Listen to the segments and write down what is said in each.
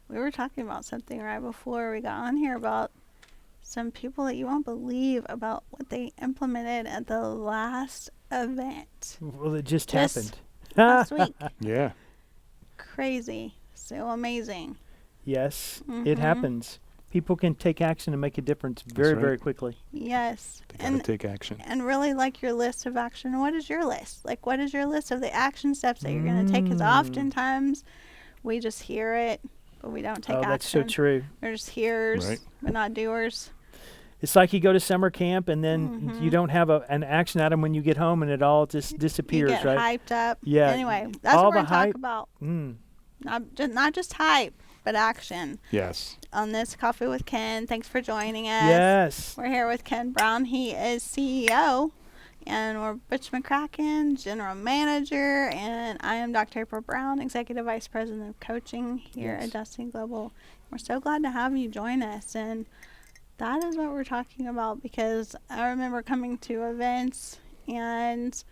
we were talking about something right before we got on here about some people that you won't believe about what they implemented at the last event. Well, it just Just happened. last week. Yeah. Crazy. So amazing. Yes, it Mhm. happens. People can take action and make a difference very, right. very quickly. Yes. They got to take action. And really like your list of action. What is your list? Like, what is your list of the action steps that you're going to take? Because oftentimes we just hear it, but we don't take Oh, action. that's so true. We're just hearers, Right. but not doers. It's like you go to summer camp and then you don't have an action item when you get home, and it all just disappears, You get right? hyped up. Yeah. Anyway, that's all what we're the going to talk hype- about. Mm. Not just hype, but action. Yes. On this Coffee with Ken, thanks for joining us. Yes. We're here with Ken Brown. He is CEO, and we're Butch McCracken, General Manager, and I am Dr. April Brown, Executive Vice President of Coaching here Yes. at Destiny Global. We're so glad to have you join us, and that is what we're talking about, because I remember coming to events, and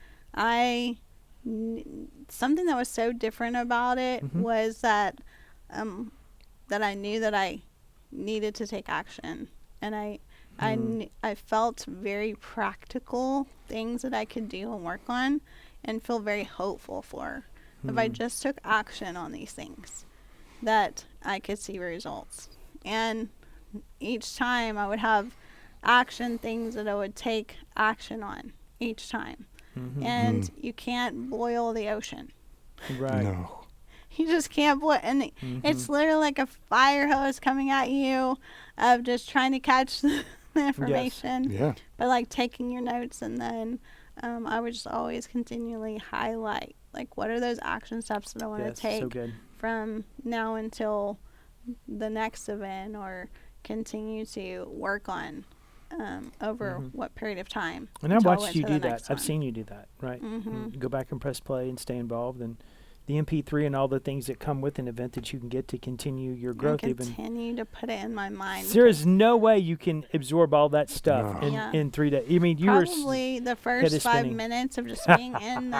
something that was so different about it was that I knew that I needed to take action, and I felt very practical things that I could do and work on and feel very hopeful for. If I just took action on these things, that I could see results. And each time I would have action things that I would take action on each time. And you can't boil the ocean. Right. No. You just can't boil. And it's literally like a fire hose coming at you of just trying to catch the information. Yeah. But like taking your notes, and then I would just always continually highlight, like, what are those action steps that I want to Yes, take so good. from now until the next event, or continue to work on over what period of time. And I until I watched went you to the do that. next I've one. seen you do that, right? And go back and press play and stay involved, and the MP3 and all the things that come with an event that you can get to continue your growth. And Even continue to put it in my mind. there is no way you can absorb all that stuff No. in 3 days. I mean, you were Probably the head first is 5 spinning. minutes of just being in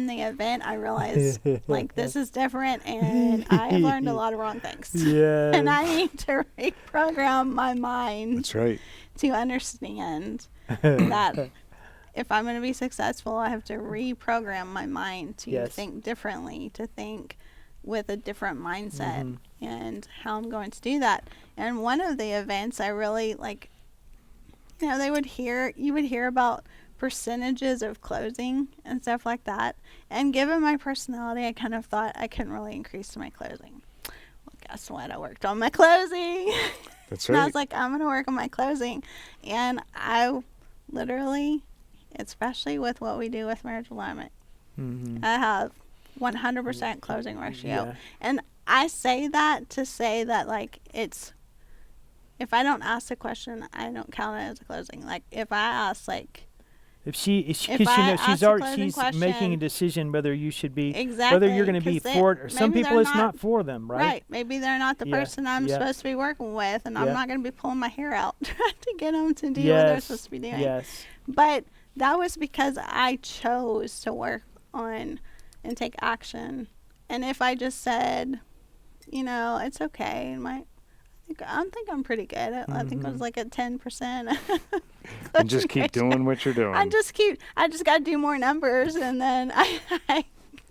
the event, I realized, like, this is different, and I have learned a lot of wrong things. Yeah. And I need to reprogram my mind That's right. to understand that if I'm going to be successful, I have to reprogram my mind to Yes. think differently, to think with a different mindset, and how I'm going to do that. And one of the events I really like, you would hear about percentages of closing and stuff like that. And given my personality, I kind of thought I couldn't really increase my closing. Well, guess what? I worked on my closing. That's And I right. was like, I'm going to work on my closing. And I literally, especially with what we do with marriage alignment, I have 100% closing ratio. Yeah. And I say that to say that, like, if I don't ask the question, I don't count it as a closing. Like, if I ask, like, Because If I ask she's a already closing she's making a question- decision whether you should be exactly, whether you're going to be 'cause for it, or some maybe people they're it's not for them, right? maybe they're not the Yeah, person I'm yeah. supposed to be working with, and I'm Yeah. not going to be pulling my hair out trying to get them to do what they're supposed to be doing. Yes. But that was because I chose to work on and take action. And if I just said, it's okay, I think I'm pretty good. I think I was like at 10%. And just keep doing what you're doing. I just got to do more numbers, and then I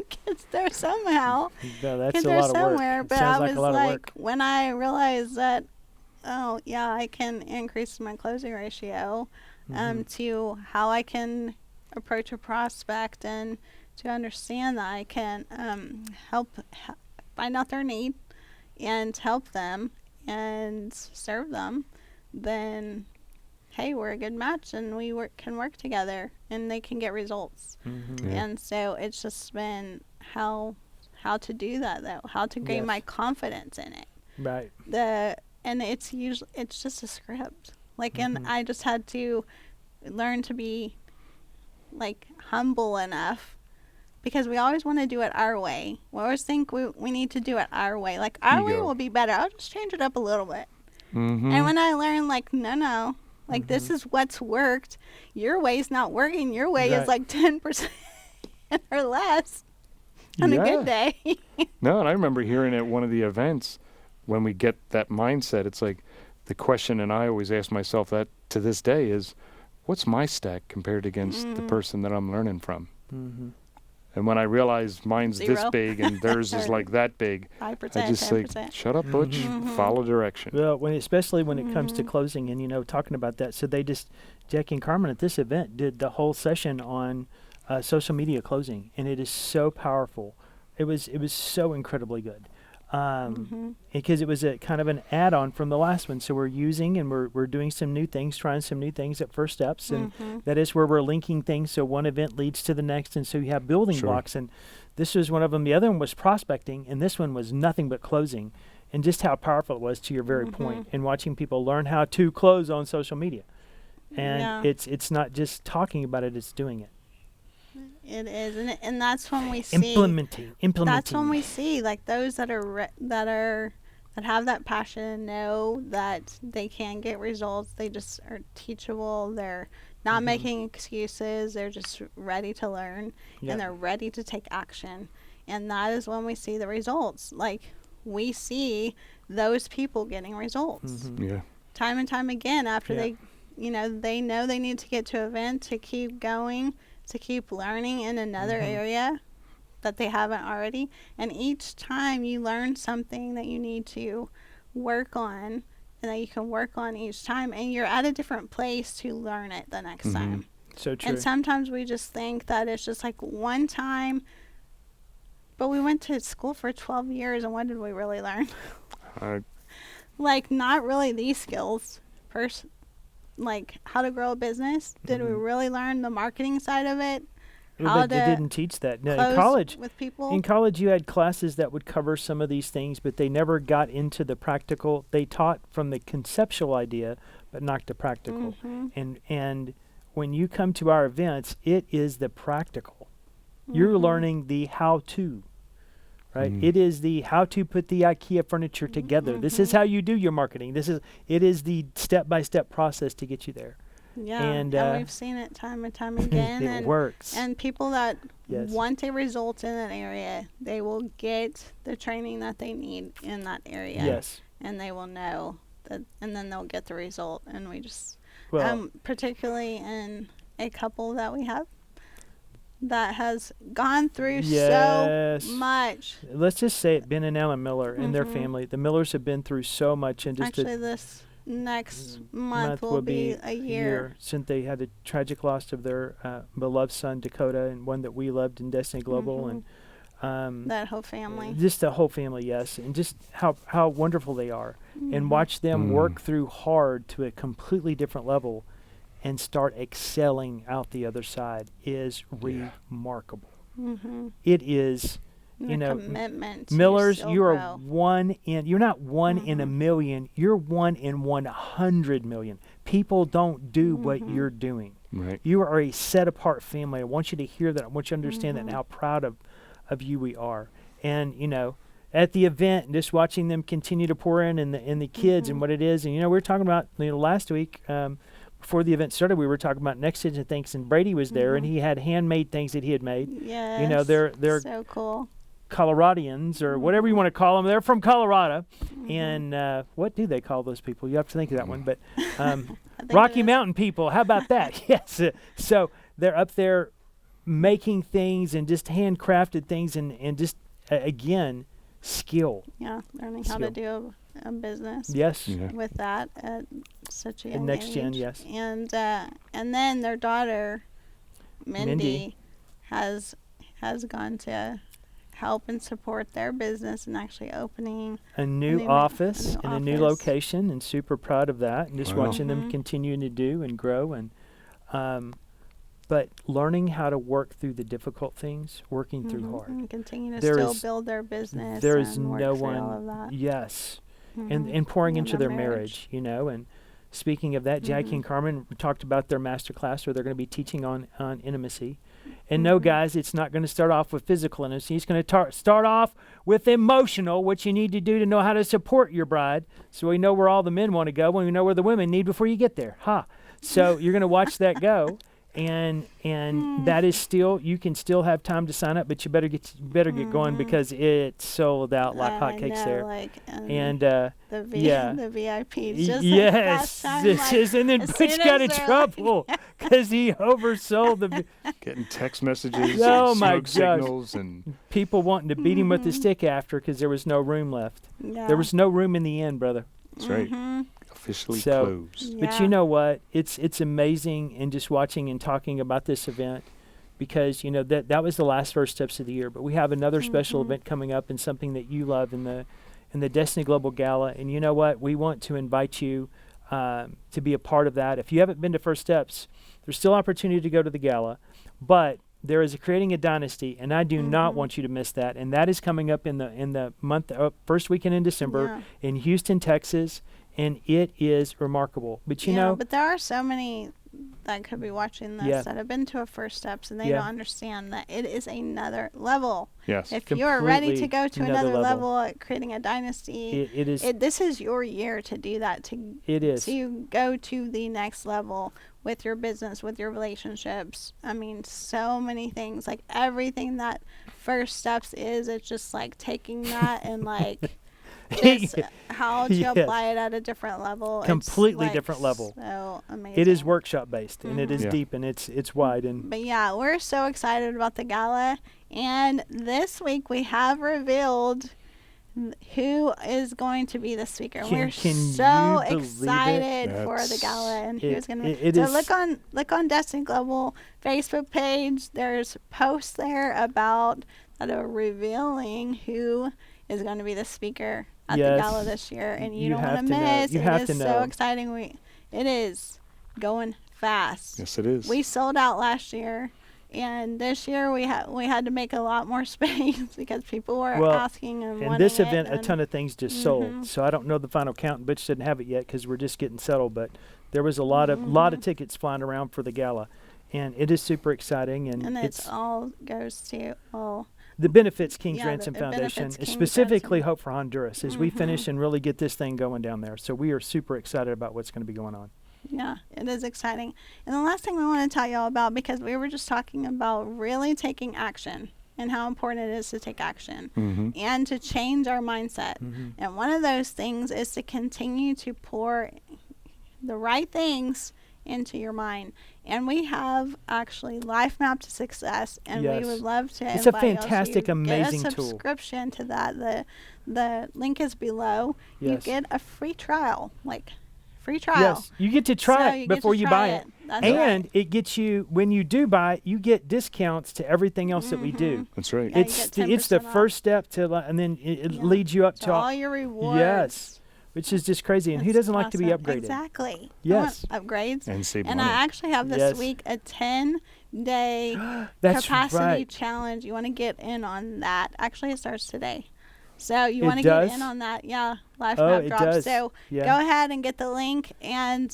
get there somehow. No, that's Get a there lot of somewhere. work. But Sounds I like was a lot of like, work. when I realized that, oh yeah, I can increase my closing ratio, to how I can approach a prospect, and to understand that I can help find out their need and help them and serve them, then hey, we're a good match, and we can work together, and they can get results. Yeah. And so it's just been how to do that, though, how to gain Yes. my confidence in it. Right. And it's just a script, like, and I just had to learn to be, like, humble enough, because we always want to do it our way. We always think we need to do it our way. Like, our way Ego. will be better. I'll just change it up a little bit. Mm-hmm. And when I learned, like, no, like, this is what's worked. Your way's not working. Your way Right. is like 10% or less on a good day. No, and I remember hearing at one of the events when we get that mindset, it's like the question, and I always ask myself that to this day is, what's my stack compared against the person that I'm learning from? Mm-hmm. And when I realize mine's this 0. big and theirs is like that big, 5%, I just say, 10%. shut up, Butch, Mm-hmm. follow direction. Well, especially when it comes to closing and, talking about that. So Jackie and Carmen at this event did the whole session on social media closing, and it is so powerful. It was so incredibly good. Because it was a kind of an add-on from the last one. So we're using and we're doing some new things, trying some new things at First Steps, and that is where we're linking things so one event leads to the next, and so you have building blocks. And this was one of them. The other one was prospecting, and this one was nothing but closing, and just how powerful it was, to your very point, and watching people learn how to close on social media. And it's not just talking about it, it's doing it. It is, and that's when we see implementing. That's when we see like those that have that passion, know that they can get results. They just are teachable. They're not making excuses. They're just ready to learn, and they're ready to take action. And that is when we see the results. Like, we see those people getting results time and time again after they know they need to get to an event to keep going, to keep learning in another area that they haven't already. And each time you learn something that you need to work on, and that you can work on each time, and you're at a different place to learn it the next time. So true. And sometimes we just think that it's just like one time, but we went to school for 12 years, and what did we really learn? Like, not really these skills. Like, how to grow a business. Did we really learn the marketing side of it? But they didn't teach that. No, close in college, with people? In college, you had classes that would cover some of these things, but they never got into the practical. They taught from the conceptual idea, but not the practical. And when you come to our events, it is the practical. You're learning the how-to, right? It is the how to put the IKEA furniture together. This is how you do your marketing. It is the step-by-step process to get you there. Yeah, and we've seen it time and time again. It works. And people that want a result in an area, they will get the training that they need in that area. Yes. And they will know that, and then they'll get the result. And we just, well, particularly in a couple that we have that has gone through so much. Let's just say it, Ben and Ellen Miller and their family. The Millers have been through so much. And just actually, this next month will be a year since they had a tragic loss of their beloved son Dakota, and one that we loved in Destiny Global, and that whole family. Just the whole family, yes, and just how wonderful they are, and watch them work through hard to a completely different level, and start excelling out the other side is remarkable. It is. Commitment. Millers, you're you're not one in a million, you're 1 in 100 million. People don't do what you're doing. Right. You are a set apart family. I want you to hear that. I want you to understand that and how proud of you we are. And, at the event, just watching them continue to pour in the kids and what it is. And, we were talking about, last week, before the event started, we were talking about next gen things, and Brady was there, and he had handmade things that he had made. Yes. They're so cool. Coloradians or whatever you want to call them. They're from Colorado. And what do they call those people? You have to think of that one. But Rocky Mountain people, how about that? Yes. So they're up there making things and just handcrafted things and just, again, skill. Yeah, learning how to do a business. Yes. With that at such a young next age. gen, yes. And then their daughter, Mindy. has gone to help and support their business and actually opening a new office in a new location, and super proud of that, and just watching them continuing to do and grow, and but learning how to work through the difficult things, working through hard. And continue to still build their business. There is and work no through one, all of that. yes, and pouring into their marriage, and speaking of that, Jackie and Carmen talked about their master class where they're going to be teaching on intimacy. And no, guys, it's not going to start off with physical intimacy. It's going to start off with emotional, what you need to do to know how to support your bride. So we know where all the men want to go, and we know where the women need before you get there. So you're going to watch that go. and that is still, you can still have time to sign up, but you better get going because it's sold out like hotcakes there. Like, and the VIPs just like last time, like, and then Butch got in trouble because he oversold the getting text messages, oh and my smoke gosh, signals, and people wanting to beat him with the stick after because there was no room left. Yeah. There was no room in the end, brother. that's right, officially So, closed. But you know what? It's amazing, and just watching and talking about this event, because you know that was the last First Steps of the year. But we have another special event coming up, and something that you love in the Destiny Global Gala. And you know what? We want to invite you to be a part of that. If you haven't been to First Steps, there's still opportunity to go to the gala, but there is Creating a Dynasty, and I do not want you to miss that. And that is coming up in the month, first weekend in December in Houston, Texas. And it is remarkable. But you know, but there are so many that could be watching this that have been to a First Steps, and they don't understand that it is another level. Yes. If you're ready to go to another level at Creating a Dynasty, it is. This is your year to do that. To go to the next level with your business, with your relationships. I mean, so many things. Like everything that First Steps is, it's just like taking that and like. How to apply it at a different level. Completely like different level. So amazing. It is workshop based, and it is deep, and it's wide. But yeah, we're so excited about the gala. And this week we have revealed who is going to be the speaker. We're so excited for the gala and who's going to be. So look on Destiny Global Facebook page. There's posts there about that are revealing who is going to be the speaker at the gala this year, and you don't want to miss. It is so exciting. It is going fast. Yes, it is. We sold out last year, and this year we had to make a lot more space because people were asking and wanting this it, event, a ton of things just sold. So I don't know the final count. Butch didn't have it yet because we're just getting settled. But there was a lot of tickets flying around for the gala, and it is super exciting. And it's all goes to the benefits King's Ransom Foundation, specifically Hope for Honduras, as we finish and really get this thing going down there. So we are super excited about what's going to be going on. Yeah, it is exciting. And the last thing we want to tell y'all about, because we were just talking about really taking action and how important it is to take action and to change our mindset. And one of those things is to continue to pour the right things into your mind. And we have actually Life Map to Success, and we would love to it's a invite fantastic, you amazing get a subscription to that. The link is below. You get a free trial, Yes, you get to try it before you buy it. And it gets you, when you do buy it, you get discounts to everything else that we do. That's right. Yeah, it's the first step to, and then it leads you up to all your rewards. Yes. Which is just crazy. And who doesn't like to be upgraded? Exactly. Yes. Upgrades. And save money. money. I actually have this week a 10-day capacity challenge. You want to get in on that. Actually, it starts today. So you want to get in on that. Yeah, Life Map drops. Does. So go ahead and get the link and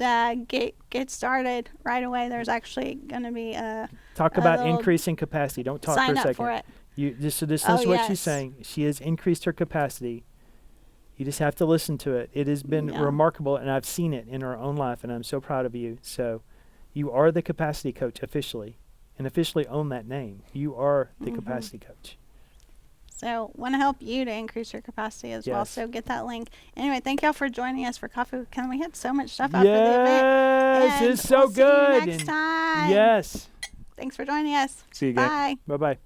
get started right away. There's actually going to be talk about increasing capacity. Don't talk sign for a second. up for it. This is what she's saying. She has increased her capacity. You just have to listen to it. It has been remarkable, and I've seen it in our own life, and I'm so proud of you. So you are the capacity coach officially, and officially own that name. You are the capacity coach. So want to help you to increase your capacity as well. So get that link. Anyway, thank y'all for joining us for Coffee with Ken. We had so much stuff after the event. Yes, it's so good. See you next time. Yes. Thanks for joining us. See you again. Bye. Bye-bye.